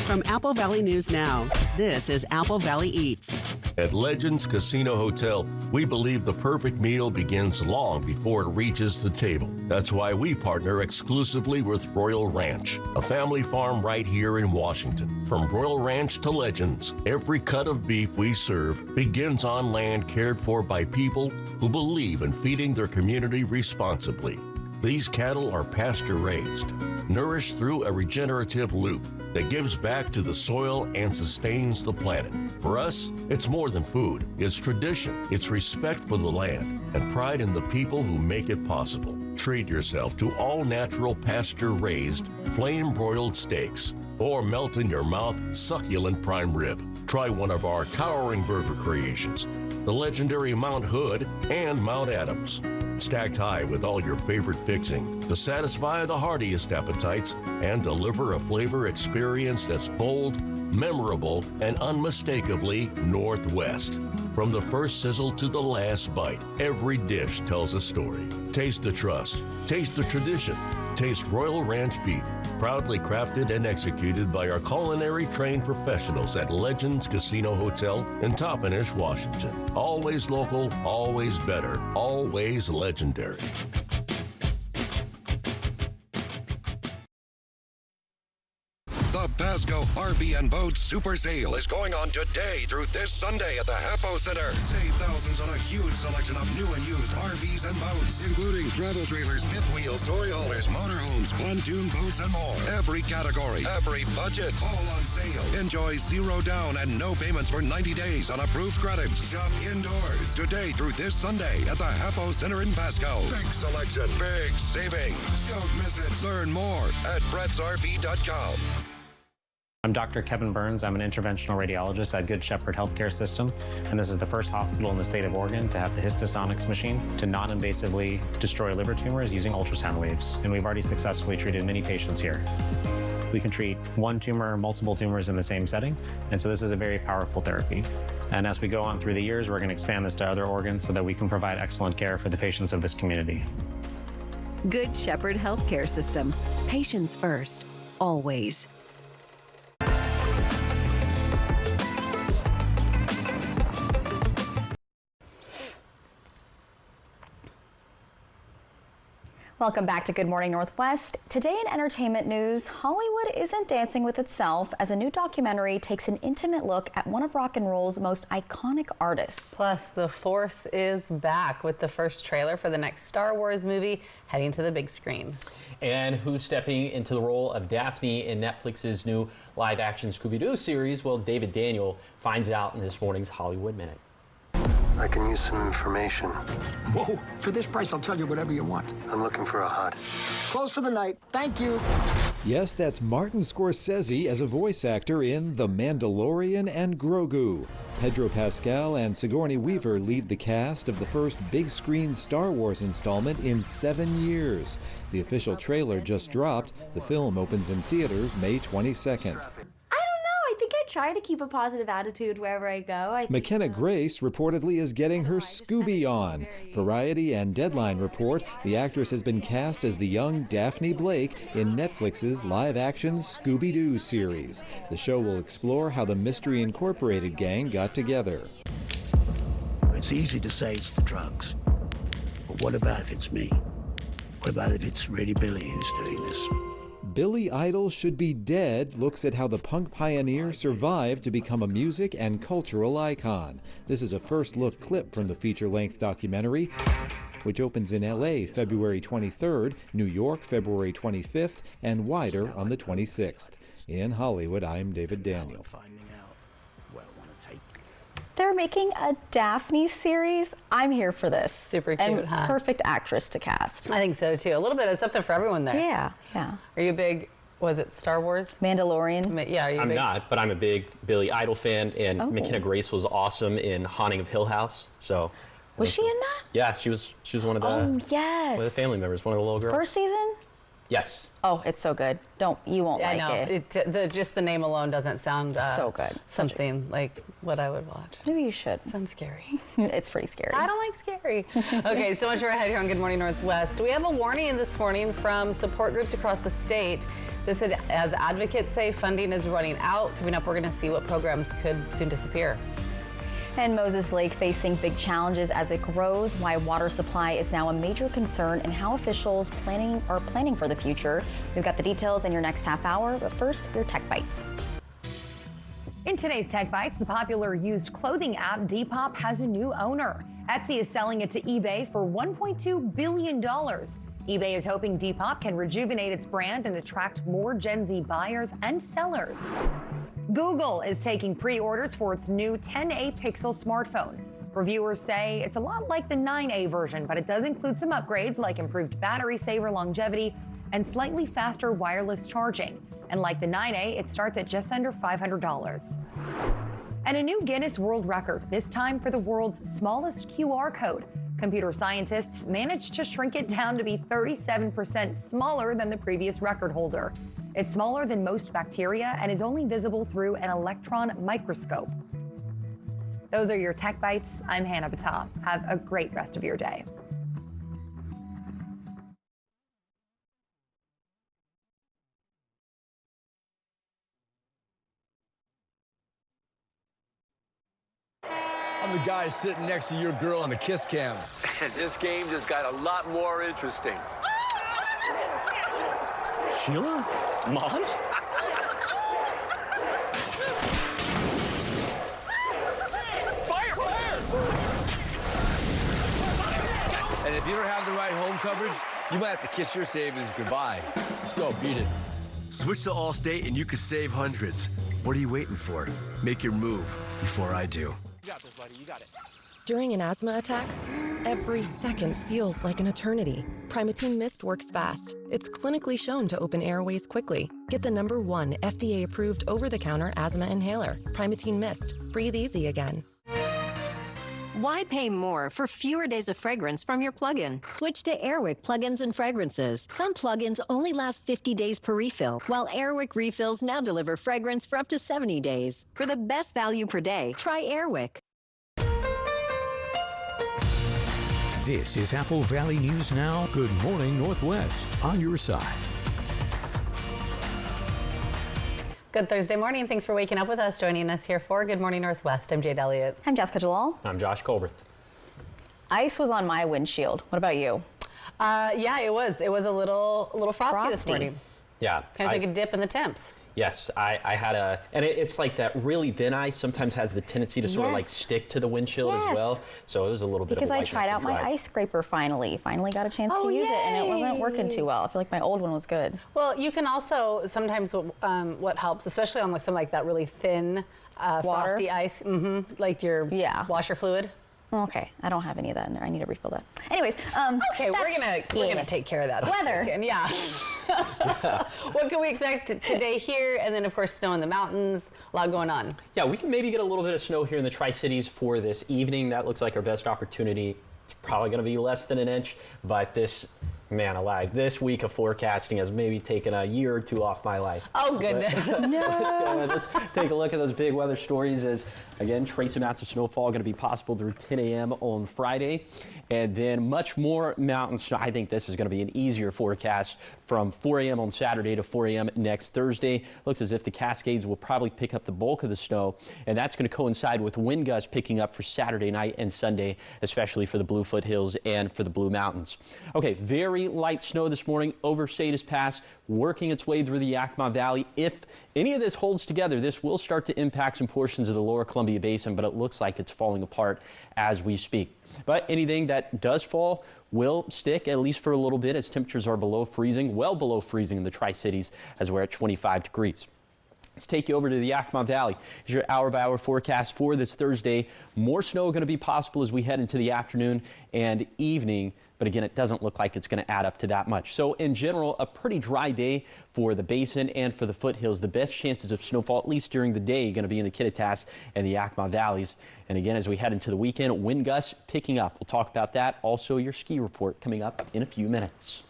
From Apple Valley News Now, this is Apple Valley Eats. At Legends Casino Hotel, we believe the perfect meal begins long before it reaches the table. That's why we partner exclusively with Royal Ranch, a family farm right here in Washington. From Royal Ranch to Legends, every cut of beef we serve begins on land cared for by people who believe in feeding their community responsibly. These cattle are pasture-raised, nourished through a regenerative loop that gives back to the soil and sustains the planet. For us, it's more than food. It's tradition, it's respect for the land, and pride in the people who make it possible. Treat yourself to all-natural pasture-raised, flame-broiled steaks, or melt in your mouth succulent prime rib. Try one of our towering burger creations, the legendary Mount Hood and Mount Adams. Stacked high with all your favorite fixing to satisfy the heartiest appetites and deliver a flavor experience that's bold, memorable, and unmistakably Northwest. From the first sizzle to the last bite, every dish tells a story. Taste the trust. Taste the tradition. Taste Royal Ranch beef, proudly crafted and executed by our culinary trained professionals at Legends Casino Hotel in Toppenish, Washington. Always local, always better, always legendary. The Pasco RV and Boat Super Sale is going on today through this Sunday at the Hapo Center. Save thousands on a huge selection of new and used RVs and boats, including travel trailers, fifth wheels, story haulers, motorhomes, pontoon boats, and more. Every category, every budget, all on sale. Enjoy zero down and no payments for 90 days on approved credits. Shop indoors today through this Sunday at the Hapo Center in Pasco. Big selection, big savings. Don't miss it. Learn more at brettsrv.com. I'm Dr. Kevin Burns. I'm an interventional radiologist at Good Shepherd Healthcare System, and this is the first hospital in the state of Oregon to have the Histosonics machine to non-invasively destroy liver tumors using ultrasound waves, and we've already successfully treated many patients here. We can treat one tumor, multiple tumors in the same setting, and so this is a very powerful therapy. And as we go on through the years, we're going to expand this to other organs so that we can provide excellent care for the patients of this community. Good Shepherd Healthcare System. Patients first, always. Welcome back to Good Morning Northwest. Today in entertainment news, Hollywood isn't dancing with itself as a new documentary takes an intimate look at one of rock and roll's most iconic artists. Plus, the Force is back with the first trailer for the next Star Wars movie heading to the big screen. And who's stepping into the role of Daphne in Netflix's new live-action Scooby-Doo series? Well, David Daniel finds out in this morning's Hollywood Minute. I can use some information. Whoa, for this price, I'll tell you whatever you want. I'm looking for a hut. Close for the night. Thank you. Yes, that's Martin Scorsese as a voice actor in The Mandalorian and Grogu. Pedro Pascal and Sigourney Weaver lead the cast of the first big-screen Star Wars installment in 7 years. The official trailer just dropped. The film opens in theaters May 22nd. I try to keep a positive attitude wherever I go. McKenna Grace reportedly is getting her Scooby on. Variety and Deadline report the actress has been cast as the young Daphne Blake in Netflix's live-action Scooby-Doo series. The show will explore how the Mystery Incorporated gang got together. It's easy to say it's the drugs, but what about if it's me? What about if it's really Billy who's doing this? Billy Idol Should Be Dead looks at how the punk pioneer survived to become a music and cultural icon. This is a first-look clip from the feature-length documentary, which opens in L.A. February 23rd, New York February 25th, and wider on the 26th. In Hollywood, I'm David Daniel. They're making a Daphne series. I'm here for this. Super cute, and huh? Perfect actress to cast. I think so too. A little bit of something for everyone there. Yeah, yeah. Are you a big, was it Star Wars? Mandalorian? Yeah, are you I'm big? not, but I'm a big Billy Idol fan, and McKenna Grace was awesome in Haunting of Hill House. So was she in that? Yeah, she was one of the yes. one of the family members, one of the little girls. First season? Yes. Oh, it's so good. You won't like it. I know. Just the name alone doesn't sound so good. Something like what I would watch. Maybe you should. Sounds scary. It's pretty scary. I don't like scary. Okay, so much for ahead here on Good Morning Northwest. We have a warning this morning from support groups across the state. This is, as advocates say, funding is running out. Coming up, we're going to see what programs could soon disappear. And Moses Lake facing big challenges as it grows, why water supply is now a major concern, and how officials are planning for the future. We've got the details in your next half hour, but first, your Tech Bites. In today's Tech Bites, the popular used clothing app Depop has a new owner. Etsy is selling it to eBay for $1.2 billion. eBay is hoping Depop can rejuvenate its brand and attract more Gen Z buyers and sellers. Google is taking pre-orders for its new 10A Pixel smartphone. Reviewers say it's a lot like the 9A version, but it does include some upgrades like improved battery saver longevity and slightly faster wireless charging. And like the 9A, it starts at just under $500. And a new Guinness World Record, this time for the world's smallest QR code. Computer scientists managed to shrink it down to be 37% smaller than the previous record holder. It's smaller than most bacteria and is only visible through an electron microscope. Those are your Tech Bites. I'm Hannah Battah. Have a great rest of your day. I'm the guy sitting next to your girl on the kiss cam. And this game just got a lot more interesting. Sheila? Mom? Fire! And if you don't have the right home coverage, you might have to kiss your savings goodbye. Let's go, beat it. Switch to Allstate and you could save hundreds. What are you waiting for? Make your move before I do. You got this, buddy. You got it. During an asthma attack, every second feels like an eternity. Primatene Mist works fast. It's clinically shown to open airways quickly. Get the #1 FDA-approved over-the-counter asthma inhaler, Primatene Mist. Breathe easy again. Why pay more for fewer days of fragrance from your plug-in? Switch to Airwick plugins and fragrances. Some plugins only last 50 days per refill, while Airwick refills now deliver fragrance for up to 70 days. For the best value per day, try Airwick. This is Apple Valley News Now. Good morning, Northwest. On your side. Good Thursday morning. Thanks for waking up with us. Joining us here for Good Morning Northwest. I'm Jade Elliott. I'm Jessica Jalal. I'm Josh Colbert. Ice was on my windshield. What about you? Yeah, it was. It was a little frosty this morning. Yeah. Kind of take a dip in the temps. Yes, I had and it's like that really thin ice sometimes has the tendency to sort of like stick to the windshield as well. So it was a little bit because of a I tried out my ice scraper finally got a chance to use it, and it wasn't working too well. I feel like my old one was good. Well, you can also sometimes what helps, especially on something like that really thin frosty ice, like your washer fluid. Okay, I don't have any of that in there. I need to refill that. Anyways, okay, we're gonna take care of that. Weather, yeah. What can we expect today here, and then of course snow in the mountains? A lot going on. Yeah, we can maybe get a little bit of snow here in the Tri-Cities for this evening. That looks like our best opportunity. It's probably going to be less than an inch, but this. Man alive, this week of forecasting has maybe taken a year or two off my life. Oh, goodness. No. Let's take a look at those big weather stories as, again, trace amounts of snowfall going to be possible through 10 a.m. on Friday. And then much more mountain snow. I think this is going to be an easier forecast from 4 a.m. on Saturday to 4 a.m. next Thursday. Looks as if the Cascades will probably pick up the bulk of the snow, and that's going to coincide with wind gusts picking up for Saturday night and Sunday, especially for the Blue Foothills and for the Blue Mountains. Okay, very light snow this morning over Salinas Pass, working its way through the Yakima Valley. If any of this holds together, this will start to impact some portions of the lower Columbia Basin, but it looks like it's falling apart as we speak. But anything that does fall will stick, at least for a little bit, as temperatures are below freezing, well below freezing in the Tri-Cities, as we're at 25 degrees. Let's take you over to the Yakima Valley. Here's your hour-by-hour forecast for this Thursday. More snow going to be possible as we head into the afternoon and evening. But again, it doesn't look like it's going to add up to that much. So in general, a pretty dry day for the basin and for the foothills. The best chances of snowfall, at least during the day, going to be in the Kittitas and the Yakima Valleys. And again, as we head into the weekend, wind gusts picking up. We'll talk about that. Also, your ski report coming up in a few minutes.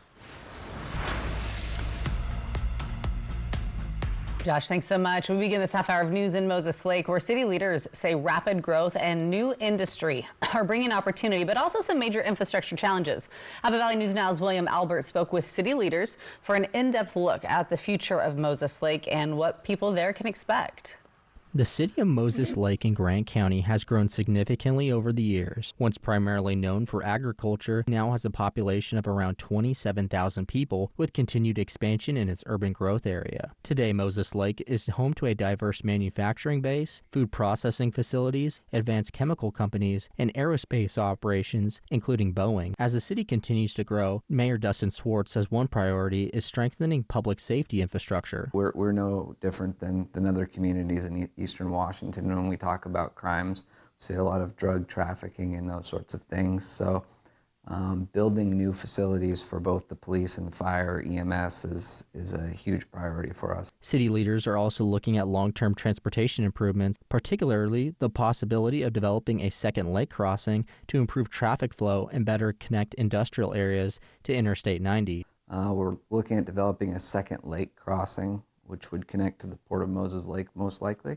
Josh, thanks so much. We begin this half hour of news in Moses Lake, where city leaders say rapid growth and new industry are bringing opportunity, but also some major infrastructure challenges. Apple Valley News Now's William Albert spoke with city leaders for an in-depth look at the future of Moses Lake and what people there can expect. The city of Moses Lake in Grant County has grown significantly over the years. Once primarily known for agriculture, now has a population of around 27,000 people with continued expansion in its urban growth area. Today, Moses Lake is home to a diverse manufacturing base, food processing facilities, advanced chemical companies, and aerospace operations, including Boeing. As the city continues to grow, Mayor Dustin Swartz says one priority is strengthening public safety infrastructure. We're no different than other communities in Eastern Washington. When we talk about crimes, we see a lot of drug trafficking and those sorts of things. So building new facilities for both the police and fire, EMS is a huge priority for us. City leaders are also looking at long-term transportation improvements, particularly the possibility of developing a second lake crossing to improve traffic flow and better connect industrial areas to Interstate 90. We're looking at developing a second lake crossing, which would connect to the Port of Moses Lake most likely.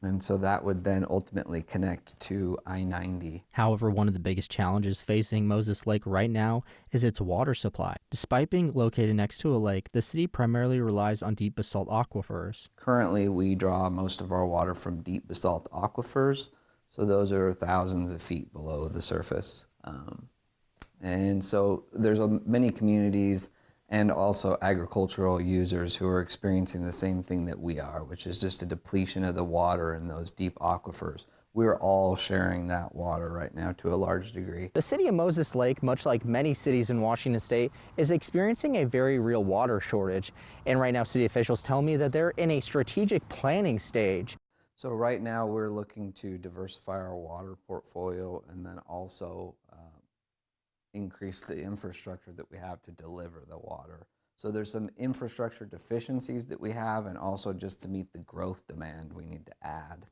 And so that would then ultimately connect to I-90. However, one of the biggest challenges facing Moses Lake right now is its water supply. Despite being located next to a lake, the city primarily relies on deep basalt aquifers. Currently, we draw most of our water from deep basalt aquifers, so those are thousands of feet below the surface. And so there's many communities and also agricultural users who are experiencing the same thing that we are, which is just a depletion of the water in those deep aquifers. We're all sharing that water right now to a large degree. The city of Moses Lake, much like many cities in Washington state, is experiencing a very real water shortage. And right now, city officials tell me that they're in a strategic planning stage. So right now, we're looking to diversify our water portfolio and then also increase the infrastructure that we have to deliver the water. So there's some infrastructure deficiencies that we have, and also just to meet the growth demand, we need to add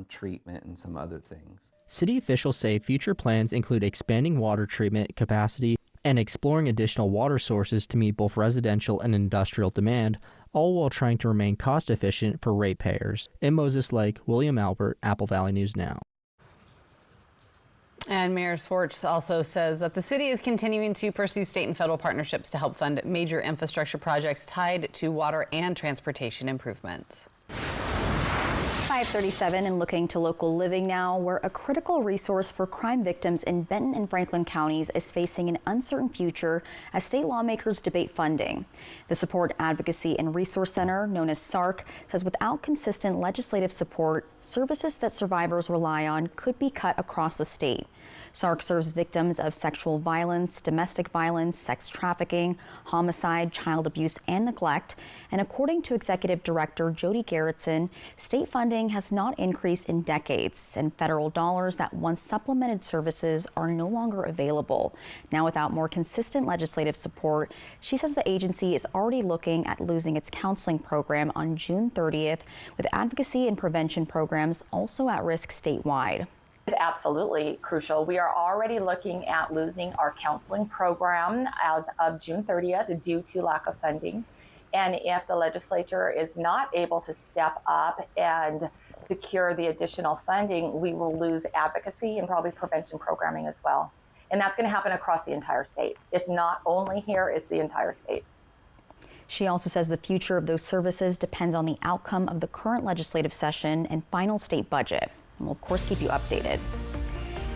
treatment and some other things. City officials say future plans include expanding water treatment capacity and exploring additional water sources to meet both residential and industrial demand, all while trying to remain cost efficient for ratepayers. In Moses Lake, William Albert, Apple Valley News Now. And Mayor Swartz also says that the city is continuing to pursue state and federal partnerships to help fund major infrastructure projects tied to water and transportation improvements. 5:37 and looking to local living now, where a critical resource for crime victims in Benton and Franklin counties is facing an uncertain future as state lawmakers debate funding. The Support Advocacy and Resource Center, known as SARC, says without consistent legislative support, services that survivors rely on could be cut across the state. SARC serves victims of sexual violence, domestic violence, sex trafficking, homicide, child abuse, and neglect. And according to Executive Director Jody Gerritsen, state funding has not increased in decades, and federal dollars that once supplemented services are no longer available. Now, without more consistent legislative support, she says the agency is already looking at losing its counseling program on June 30th, with advocacy and prevention programs also at risk statewide. Absolutely crucial. We are already looking at losing our counseling program as of June 30th due to lack of funding. And if the legislature is not able to step up and secure the additional funding, we will lose advocacy and probably prevention programming as well. And that's going to happen across the entire state. It's not only here, it's the entire state. She also says the future of those services depends on the outcome of the current legislative session and final state budget. And we'll, of course, keep you updated.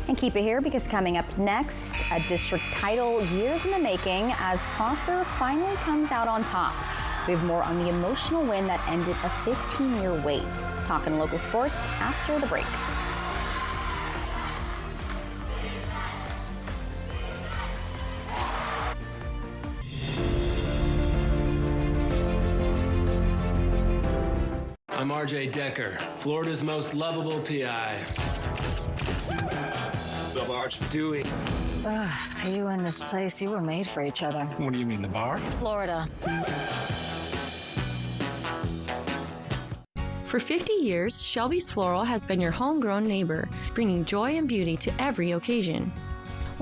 And keep it here, because coming up next, a district title years in the making as Prosser finally comes out on top. We have more on the emotional win that ended a 15-year wait. Talking local sports after the break. I'm RJ Decker, Florida's most lovable PI. What's up, Arch? Dewey. You and this place, you were made for each other. What do you mean, the bar? Florida. For 50 years, Shelby's Floral has been your homegrown neighbor, bringing joy and beauty to every occasion.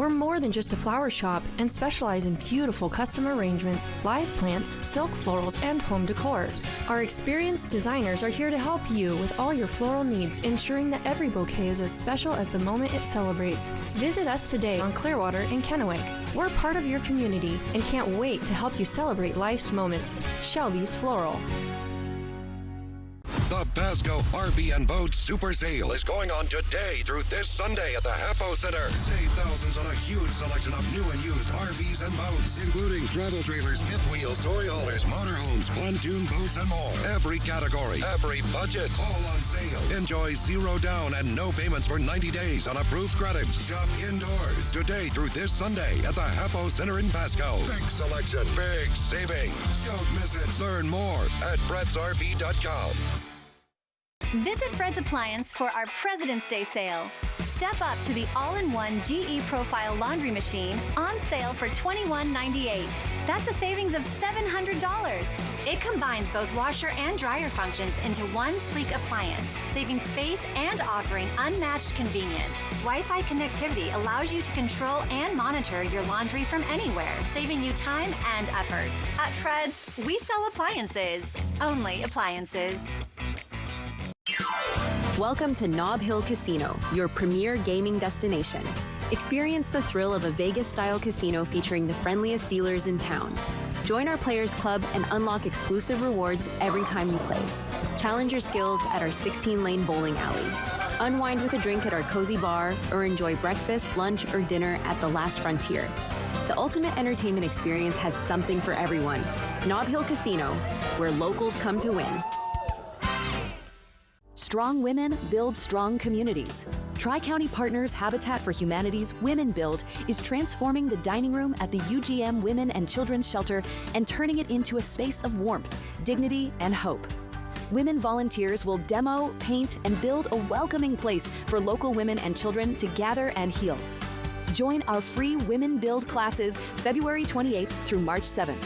We're more than just a flower shop and specialize in beautiful custom arrangements, live plants, silk florals, and home decor. Our experienced designers are here to help you with all your floral needs, ensuring that every bouquet is as special as the moment it celebrates. Visit us today on Clearwater in Kennewick. We're part of your community and can't wait to help you celebrate life's moments. Shelby's Floral. The Pasco RV and Boat Super Sale is going on today through this Sunday at the Hapo Center. Save thousands on a huge selection of new and used RVs and boats, including travel trailers, fifth wheels, story haulers, motorhomes, pontoon boats, and more. Every category, every budget, all on sale. Enjoy 0 down and no payments for 90 days on approved credits. Shop indoors today through this Sunday at the Hapo Center in Pasco. Big selection, big savings. Don't miss it. Learn more at FredsRV.com. Visit Fred's Appliance for our President's Day sale. Step up to the all-in-one GE Profile laundry machine on sale for $21.98. That's a savings of $700. It combines both washer and dryer functions into one sleek appliance, saving space and offering unmatched convenience. Wi-Fi connectivity allows you to control and monitor your laundry from anywhere, saving you time and effort. At Fred's, we sell appliances. Only appliances. Welcome to Nob Hill Casino, your premier gaming destination. Experience the thrill of a Vegas-style casino featuring the friendliest dealers in town. Join our Players Club and unlock exclusive rewards every time you play. Challenge your skills at our 16-lane bowling alley. Unwind with a drink at our cozy bar, or enjoy breakfast, lunch, or dinner at the Last Frontier. The ultimate entertainment experience has something for everyone. Nob Hill Casino, where locals come to win. Strong women build strong communities. Tri-County Partners Habitat for Humanity's Women Build is transforming the dining room at the UGM Women and Children's Shelter and turning it into a space of warmth, dignity, and hope. Women volunteers will demo, paint, and build a welcoming place for local women and children to gather and heal. Join our free Women Build classes February 28th through March 7th.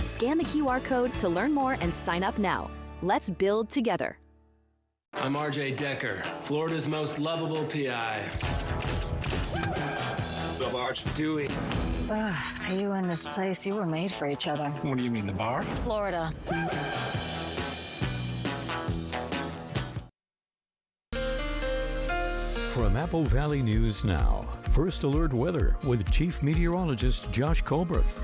Scan the QR code to learn more and sign up now. Let's build together. I'm RJ Decker, Florida's most lovable PI. So, Arch? Dewey. You and this place, you were made for each other. What do you mean, the bar? Florida. From Apple Valley News Now, First Alert Weather with Chief Meteorologist Josh Colbreth.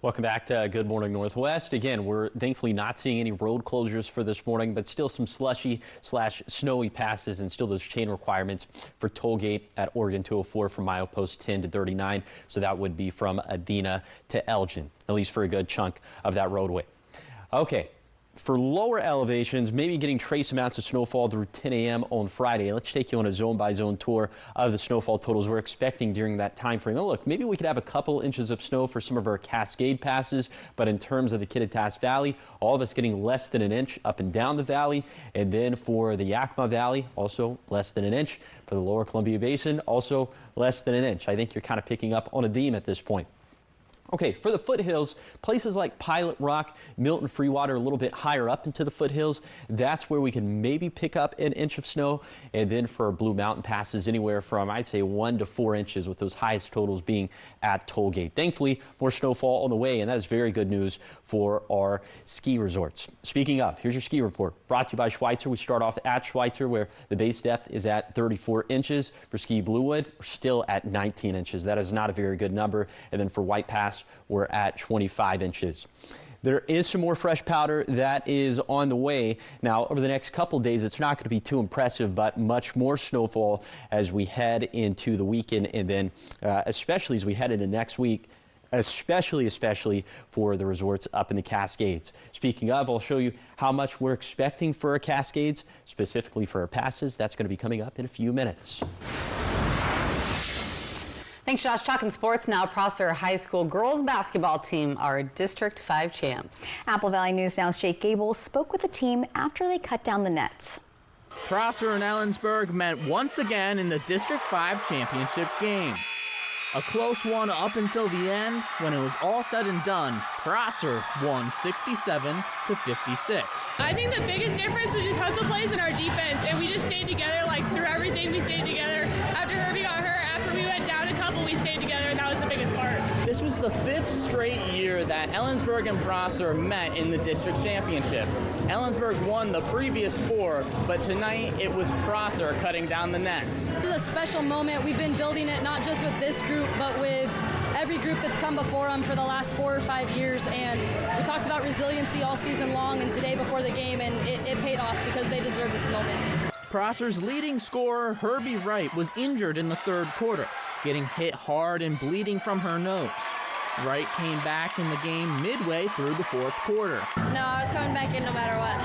Welcome back to Good Morning Northwest. Again, we're thankfully not seeing any road closures for this morning, but still some slushy/snowy passes and still those chain requirements for toll gate at Oregon 204 from milepost 10 to 39. So that would be from Adena to Elgin, at least for a good chunk of that roadway. Okay. For lower elevations, maybe getting trace amounts of snowfall through 10 a.m. on Friday. Let's take you on a zone-by-zone tour of the snowfall totals we're expecting during that time frame. Now look, maybe we could have a couple inches of snow for some of our Cascade passes, but in terms of the Kittitas Valley, all of us getting less than an inch up and down the valley. And then for the Yakima Valley, also less than an inch. For the lower Columbia Basin, also less than an inch. I think you're kind of picking up on a theme at this point. Okay, for the foothills, places like Pilot Rock, Milton, Freewater, a little bit higher up into the foothills, that's where we can maybe pick up an inch of snow. And then for Blue Mountain passes, anywhere from, I'd say, 1 to 4 inches, with those highest totals being at Tollgate. Thankfully, more snowfall on the way, and that is very good news for our ski resorts. Speaking of, here's your ski report, brought to you by Schweitzer. We start off at Schweitzer, where the base depth is at 34 inches. For Ski Bluewood, we're still at 19 inches. That is not a very good number. And then for White Pass, we're at 25 inches. There is some more fresh powder that is on the way. Now, over the next couple days, it's not going to be too impressive, but much more snowfall as we head into the weekend, and then especially as we head into next week, especially for the resorts up in the Cascades. Speaking of, I'll show you how much we're expecting for our Cascades, specifically for our passes. That's going to be coming up in a few minutes. Thanks, Josh. Talking sports now. Prosser High School girls basketball team are District 5 champs. Apple Valley News Now's Jake Gable spoke with the team after they cut down the nets. Prosser and Ellensburg met once again in the District 5 championship game. A close one up until the end. When it was all said and done, Prosser won 67-56. I think the biggest difference was just hustle plays in our defense, and we just stayed together like through everything. We stayed together. After Herbie got hurt, after we went down a couple, we stayed together, and that was the biggest part. This was the 5th straight year that Ellensburg and Prosser met in the district championship. Ellensburg won the previous 4, but tonight it was Prosser cutting down the nets. This is a special moment. We've been building it not just with this group, but with every group that's come before them for the last 4 or 5 years. And we talked about resiliency all season long and today before the game, and it paid off because they deserve this moment. Prosser's leading scorer, Herbie Wright, was injured in the 3rd quarter, getting hit hard and bleeding from her nose. Wright came back in the game midway through the 4th quarter. No, I was coming back in no matter what.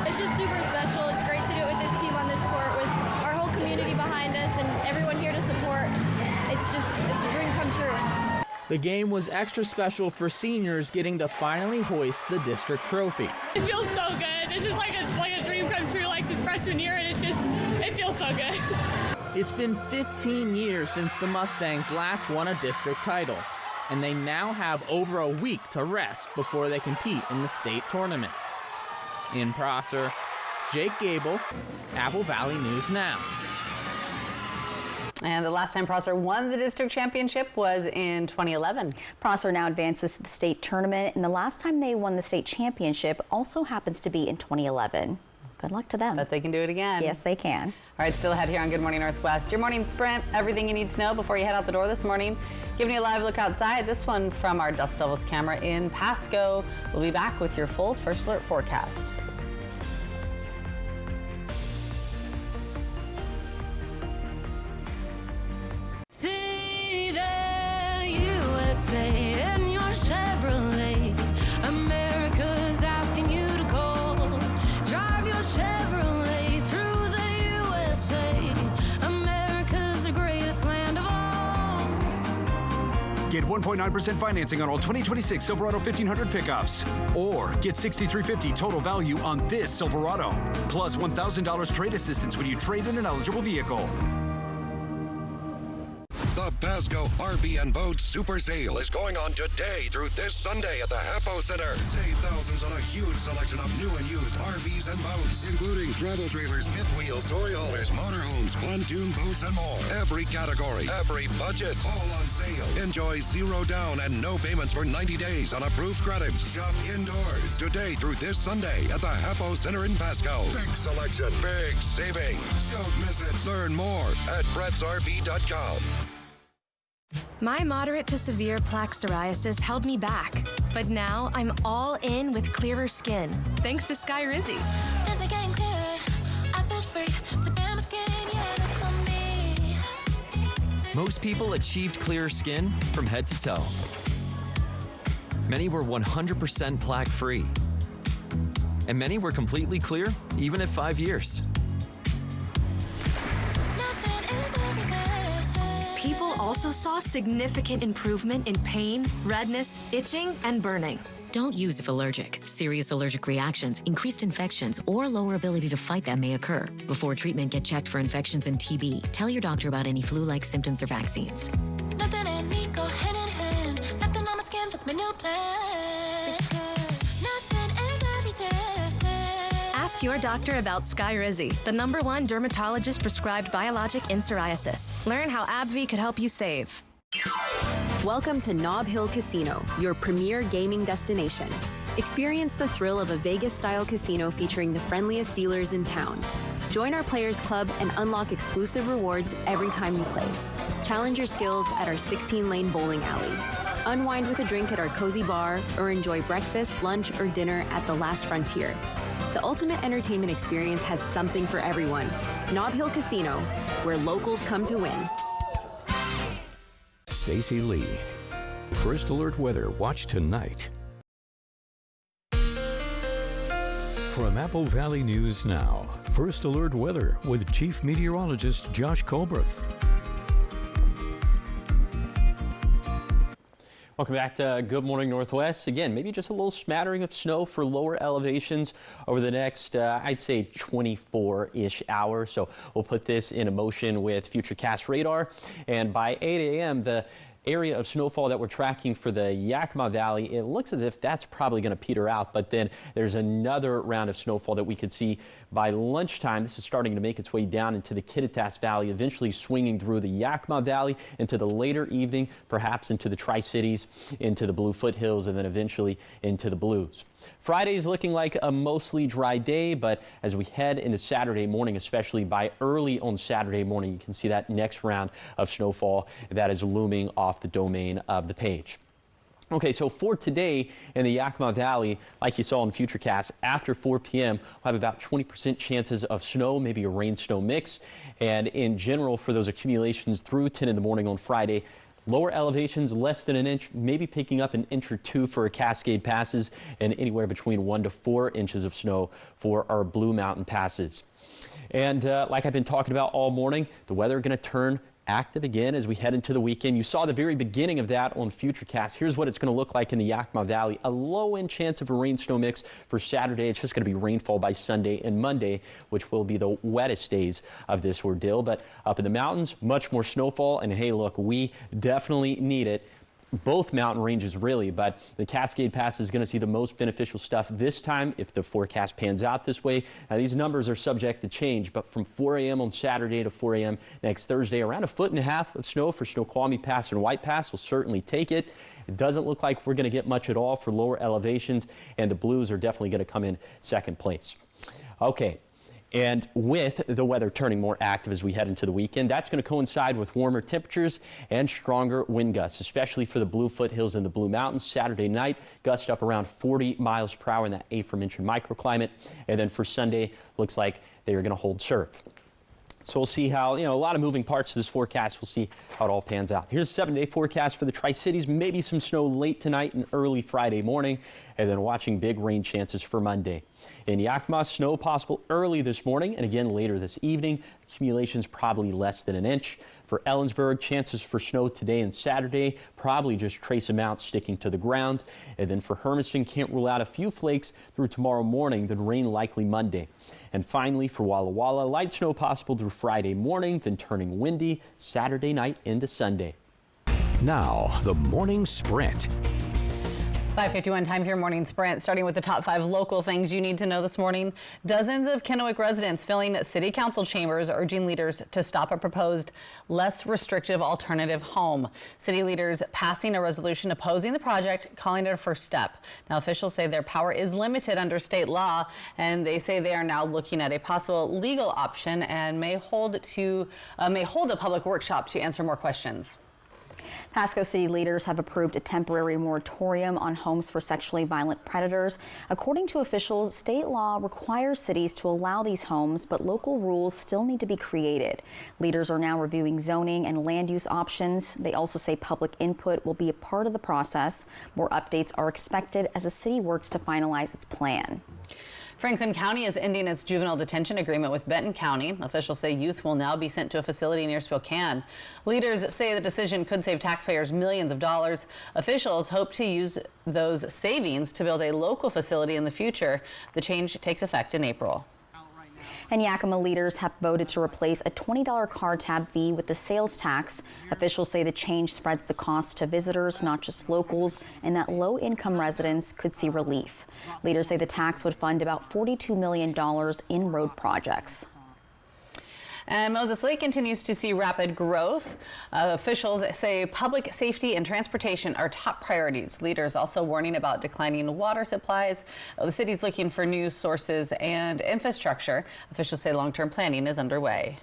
It's just super special. It's great to do it with this team on this court with our whole community behind us and everyone here to support. It's a dream come true. The game was extra special for seniors getting to finally hoist the district trophy. It feels so good. This is like a dream come true, like since freshman year, and it feels so good. It's been 15 years since the Mustangs last won a district title, and they now have over a week to rest before they compete in the state tournament. In Prosser, Jake Gable, Apple Valley News Now. And the last time Prosser won the district championship was in 2011. Prosser now advances to the state tournament, and the last time they won the state championship also happens to be in 2011. Good luck to them. But they can do it again. Yes, they can. All right, still ahead here on Good Morning Northwest. Your morning sprint, everything you need to know before you head out the door this morning. Giving you a live look outside. This one from our Dust Devils camera in Pasco. We'll be back with your full First Alert forecast. See the USA in your Chevrolet. America's asking you to call. Drive your Chevrolet through the USA. America's the greatest land of all. Get 1.9% financing on all 2026 Silverado 1500 pickups. Or get $6,350 total value on this Silverado. Plus $1,000 trade assistance when you trade in an eligible vehicle. The Pasco RV and Boat Super Sale is going on today through this Sunday at the Hapo Center. Save thousands on a huge selection of new and used RVs and boats, including travel trailers, fifth wheels, story haulers, motorhomes, pontoon boats, and more. Every category, every budget, all on sale. Enjoy 0 down and no payments for 90 days on approved credits. Shop indoors today through this Sunday at the Hapo Center in Pasco. Big selection, big savings. Don't miss it. Learn more at brettsrv.com. My moderate to severe plaque psoriasis held me back, but now I'm all in with clearer skin, thanks to Skyrizi. Is it getting clearer? I feel free to bear my skin, yeah, that's on me. Most people achieved clearer skin from head to toe. Many were 100% plaque-free. And many were completely clear, even at 5 years. People also saw significant improvement in pain, redness, itching, and burning. Don't use if allergic. Serious allergic reactions, increased infections, or lower ability to fight them may occur. Before treatment, get checked for infections and TB. Tell your doctor about any flu-like symptoms or vaccines. Nothing and me go hand in hand. Nothing on my skin, that's my new plan. Nothing is everything. Ask your doctor about Skyrizi, the #1 dermatologist-prescribed biologic in psoriasis. Learn how AbbVie could help you save. Welcome to Nob Hill Casino, your premier gaming destination. Experience the thrill of a Vegas-style casino featuring the friendliest dealers in town. Join our Players Club and unlock exclusive rewards every time you play. Challenge your skills at our 16-lane bowling alley. Unwind with a drink at our cozy bar, or enjoy breakfast, lunch, or dinner at the Last Frontier. The ultimate entertainment experience has something for everyone. Nob Hill Casino, where locals come to win. Stacy Lee. First Alert Weather. Watch tonight. From Apple Valley News Now, First Alert Weather with Chief Meteorologist Josh Colbreth. Welcome back to Good Morning Northwest. Again, maybe just a little smattering of snow for lower elevations over the next, I'd say 24-ish hours. So we'll put this in motion with Futurecast radar. And by 8 a.m., the area of snowfall that we're tracking for the Yakima Valley, it looks as if that's probably going to peter out, but then there's another round of snowfall that we could see by lunchtime. This is starting to make its way down into the Kittitas Valley, eventually swinging through the Yakima Valley into the later evening, perhaps into the Tri-Cities, into the Blue Foothills, and then eventually into the Blues. Friday is looking like a mostly dry day, but as we head into Saturday morning, especially by early on Saturday morning, you can see that next round of snowfall that is looming off the domain of the page. Okay, so for today in the Yakima Valley, like you saw in Futurecast, after 4 p.m., we'll have about 20% chances of snow, maybe a rain-snow mix. And in general, for those accumulations through 10 in the morning on Friday, lower elevations less than an inch, maybe picking up an inch or two for Cascade passes, and anywhere between 1 to 4 inches of snow for our Blue Mountain passes. And like I've been talking about all morning, the weather going to turn active again as we head into the weekend. You saw the very beginning of that on Futurecast. Here's what it's going to look like in the Yakima Valley. A low-end chance of a rain-snow mix for Saturday. It's just going to be rainfall by Sunday and Monday, which will be the wettest days of this ordeal. But up in the mountains, much more snowfall. And hey, look, we definitely need it. Both mountain ranges really, but the Cascade Pass is going to see the most beneficial stuff this time if the forecast pans out this way. Now these numbers are subject to change, but from 4 a.m. on Saturday to 4 a.m. next Thursday, around 1.5 feet of snow for Snoqualmie Pass and White Pass. Will certainly take it. It doesn't look like we're going to get much at all for lower elevations, and the Blues are definitely going to come in second place. Okay. And with the weather turning more active as we head into the weekend, that's going to coincide with warmer temperatures and stronger wind gusts, especially for the Blue Foothills and the Blue Mountains. Saturday night, gusts up around 40 miles per hour in that aforementioned microclimate. And then for Sunday, looks like they are going to hold serve. So we'll see how, a lot of moving parts to this forecast. We'll see how it all pans out. Here's a 7-day forecast for the Tri-Cities. Maybe some snow late tonight and early Friday morning, and then watching big rain chances for Monday. In Yakima, snow possible early this morning and again later this evening. Accumulations probably less than an inch. For Ellensburg, chances for snow today and Saturday, probably just trace amounts sticking to the ground. And then for Hermiston, can't rule out a few flakes through tomorrow morning, then rain likely Monday. And finally, for Walla Walla, light snow possible through Friday morning, then turning windy Saturday night into Sunday. Now, the morning sprint. 5:51 time for your morning sprint, starting with the top 5 local things you need to know this morning. Dozens of Kennewick residents filling city council chambers urging leaders to stop a proposed less restrictive alternative home. City leaders passing a resolution opposing the project, calling it a first step. Now officials say their power is limited under state law, and they say they are now looking at a possible legal option and may hold a public workshop to answer more questions. Pasco City leaders have approved a temporary moratorium on homes for sexually violent predators. According to officials, state law requires cities to allow these homes, but local rules still need to be created. Leaders are now reviewing zoning and land use options. They also say public input will be a part of the process. More updates are expected as the city works to finalize its plan. Franklin County is ending its juvenile detention agreement with Benton County. Officials say youth will now be sent to a facility near Spokane. Leaders say the decision could save taxpayers millions of dollars. Officials hope to use those savings to build a local facility in the future. The change takes effect in April. And Yakima leaders have voted to replace a $20 car tab fee with the sales tax. Officials say the change spreads the cost to visitors, not just locals, and that low-income residents could see relief. Leaders say the tax would fund about $42 million in road projects. And Moses Lake continues to see rapid growth. Officials say public safety and transportation are top priorities. Leaders also warning about declining water supplies. The city's looking for new sources and infrastructure. Officials say long-term planning is underway.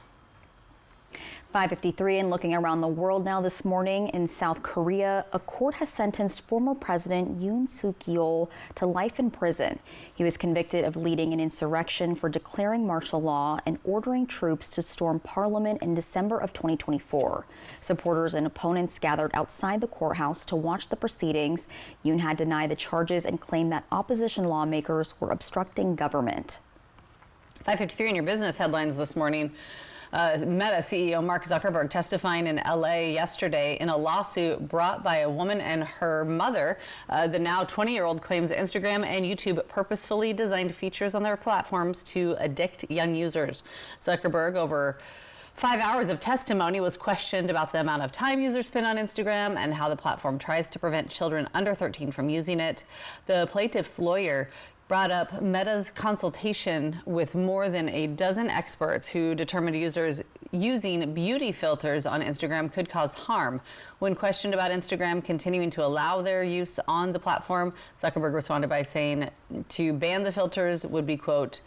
5:53 and looking around the world now this morning. In South Korea, a court has sentenced former President Yoon Suk-yeol to life in prison. He was convicted of leading an insurrection for declaring martial law and ordering troops to storm parliament in December of 2024. Supporters and opponents gathered outside the courthouse to watch the proceedings. Yoon had denied the charges and claimed that opposition lawmakers were obstructing government. 5:53 in your business headlines this morning. Meta CEO Mark Zuckerberg testifying in LA yesterday in a lawsuit brought by a woman and her mother. The now 20-year-old claims Instagram and YouTube purposefully designed features on their platforms to addict young users. Zuckerberg, over 5 hours of testimony was questioned about the amount of time users spend on Instagram and how the platform tries to prevent children under 13 from using it. The plaintiff's lawyer brought up Meta's consultation with more than a dozen experts who determined users using beauty filters on Instagram could cause harm. When questioned about Instagram continuing to allow their use on the platform, Zuckerberg responded by saying to ban the filters would be, quote,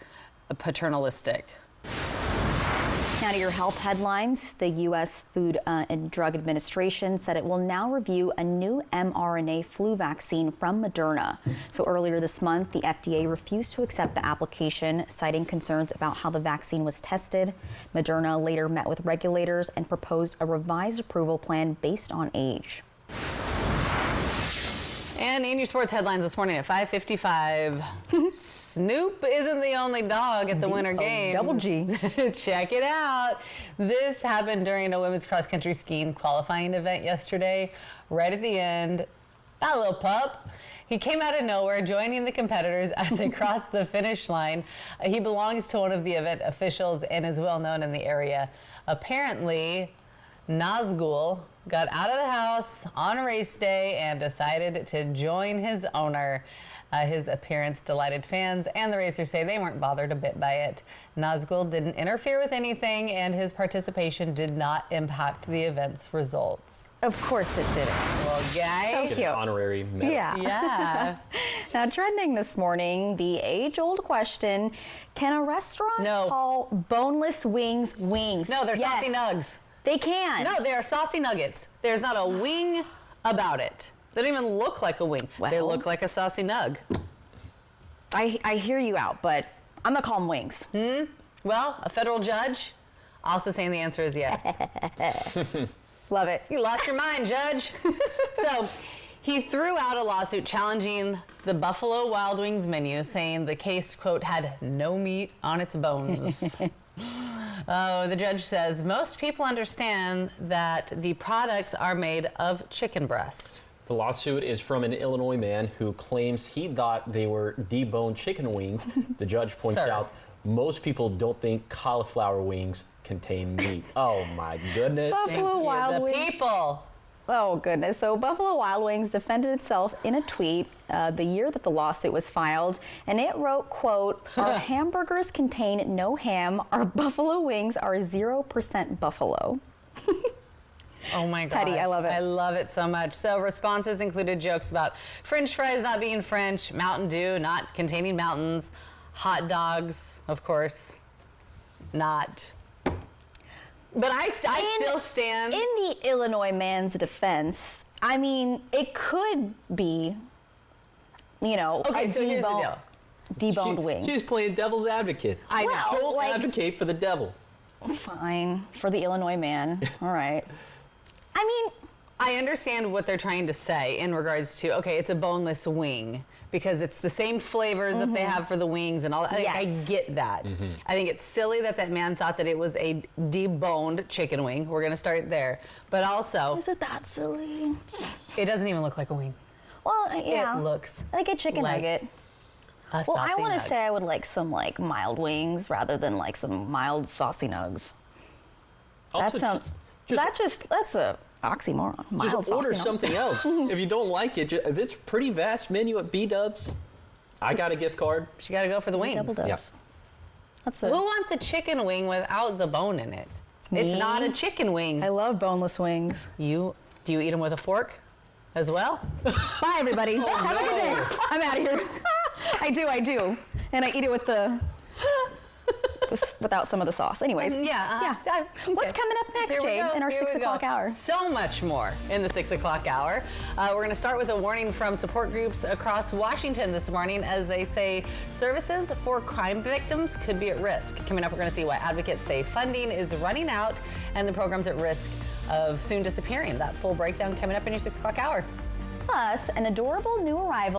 paternalistic. Now to your health headlines. The U.S. Food and Drug Administration said it will now review a new mRNA flu vaccine from Moderna. So earlier this month, the FDA refused to accept the application, citing concerns about how the vaccine was tested. Moderna later met with regulators and proposed a revised approval plan based on age. And in your sports headlines this morning at 5:55, Snoop isn't the only dog at the Winter Games. Double G. Check it out. This happened during a women's cross-country skiing qualifying event yesterday. Right at the end, that little pup, he came out of nowhere, joining the competitors as they crossed the finish line. He belongs to one of the event officials and is well known in the area. Apparently, Nazgul got out of the house on race day and decided to join his owner. His appearance delighted fans, and the racers say they weren't bothered a bit by it. Nazgul didn't interfere with anything, and his participation did not impact the event's results. Of course it didn't. Well, guys. So cute. Honorary medal. Yeah. Now, trending this morning, the age-old question, can a restaurant call boneless wings wings? No, they're saucy nugs. They can. No, they are saucy nuggets. There's not a wing about it. They don't even look like a wing. They look like a saucy nug. I hear you out, but I'm gonna call them wings. Well, a federal judge also saying the answer is yes. Love it. You lost your mind, Judge. So he threw out a lawsuit challenging the Buffalo Wild Wings menu, saying the case, quote, had no meat on its bones. Oh, the judge says most people understand that the products are made of chicken breast. The lawsuit is from an Illinois man who claims he thought they were deboned chicken wings. The judge points out most people don't think cauliflower wings contain meat. Oh my goodness. Buffalo Wild Wings. People. Oh goodness. So Buffalo Wild Wings defended itself in a tweet the year that the lawsuit was filed, and it wrote, quote, our hamburgers contain no ham, our buffalo wings are 0% buffalo. Oh my God. Petty, I love it. I love it so much. So responses included jokes about French fries not being French, Mountain Dew not containing mountains, hot dogs, of course, not. But I still stand. In the Illinois man's defense, I mean, it could be, you know, okay, so here's the deal. Deboned wing. She's playing devil's advocate. I know. Don't advocate for the devil. Fine, for the Illinois man. All right. I mean, I understand what they're trying to say in regards to, okay, it's a boneless wing because it's the same flavors that they have for the wings and all that. I get that. I think it's silly that that man thought that it was a deboned chicken wing. We're going to start there. But also, is it that silly? It doesn't even look like a wing. Well, yeah. It looks like a chicken nugget. Well, I want to say I would like some like mild wings rather than like some mild saucy nugs. Also, that sounds. That's a oxymoron. Just order something else. If you don't like it, it's a pretty vast menu at B-Dubs. I got a gift card. She got to go for the wings. Double dubs. Yep. Who wants a chicken wing without the bone in it? Me? It's not a chicken wing. I love boneless wings. Do you eat them with a fork as well? Bye, everybody. Have a good day. I'm out of here. I do. And I eat it with the without some of the sauce. Anyways. Yeah. What's coming up next, Jay, in our 6 o'clock hour? So much more in the 6 o'clock hour. We're going to start with a warning from support groups across Washington this morning as they say services for crime victims could be at risk. Coming up, we're going to see why advocates say funding is running out and the program's at risk of soon disappearing. That full breakdown coming up in your 6 o'clock hour. Plus, an adorable new arrival.